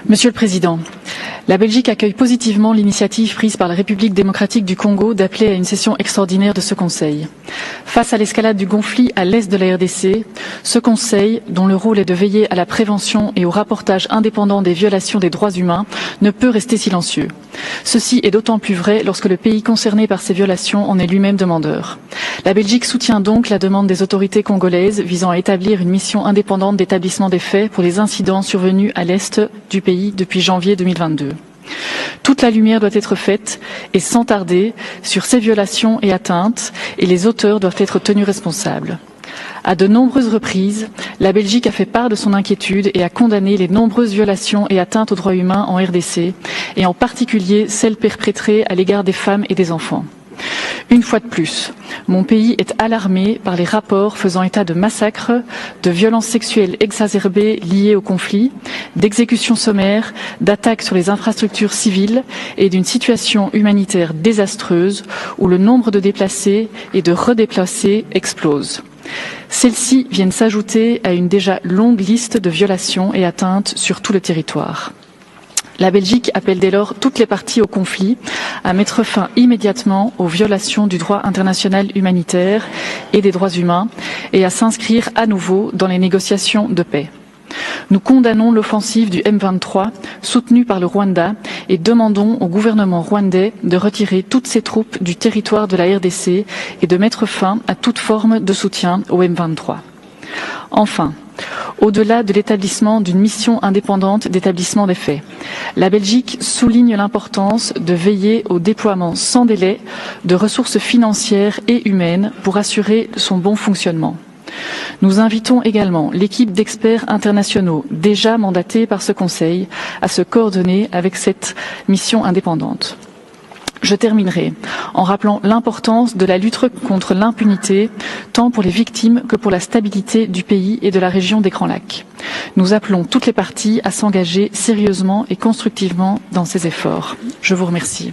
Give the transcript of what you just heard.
Monsieur le Président, la Belgique accueille positivement l'initiative prise par la République démocratique du Congo d'appeler à une session extraordinaire de ce Conseil. Face à l'escalade du conflit à l'est de la RDC, ce Conseil, dont le rôle est de veiller à la prévention et au rapportage indépendant des violations des droits humains, ne peut rester silencieux. Ceci est d'autant plus vrai lorsque le pays concerné par ces violations en est lui-même demandeur. La Belgique soutient donc la demande des autorités congolaises visant à établir une mission indépendante d'établissement des faits pour les incidents survenus à l'est du pays depuis janvier 2022. Toute la lumière doit être faite, et sans tarder, sur ces violations et atteintes, et les auteurs doivent être tenus responsables. À de nombreuses reprises, la Belgique a fait part de son inquiétude et a condamné les nombreuses violations et atteintes aux droits humains en RDC, et en particulier celles perpétrées à l'égard des femmes et des enfants. Une fois de plus, mon pays est alarmé par les rapports faisant état de massacres, de violences sexuelles exacerbées liées au conflit, d'exécutions sommaires, d'attaques sur les infrastructures civiles et d'une situation humanitaire désastreuse où le nombre de déplacés et de redéplacés explose. Celles-ci viennent s'ajouter à une déjà longue liste de violations et atteintes sur tout le territoire. La Belgique appelle dès lors toutes les parties au conflit à mettre fin immédiatement aux violations du droit international humanitaire et des droits humains et à s'inscrire à nouveau dans les négociations de paix. Nous condamnons l'offensive du M23 soutenue par le Rwanda et demandons au gouvernement rwandais de retirer toutes ses troupes du territoire de la RDC et de mettre fin à toute forme de soutien au M23. Enfin, au-delà de l'établissement d'une mission indépendante d'établissement des faits, la Belgique souligne l'importance de veiller au déploiement sans délai de ressources financières et humaines pour assurer son bon fonctionnement. Nous invitons également l'équipe d'experts internationaux déjà mandatée par ce Conseil à se coordonner avec cette mission indépendante. Je terminerai en rappelant l'importance de la lutte contre l'impunité, tant pour les victimes que pour la stabilité du pays et de la région des Grands Lacs. Nous appelons toutes les parties à s'engager sérieusement et constructivement dans ces efforts. Je vous remercie.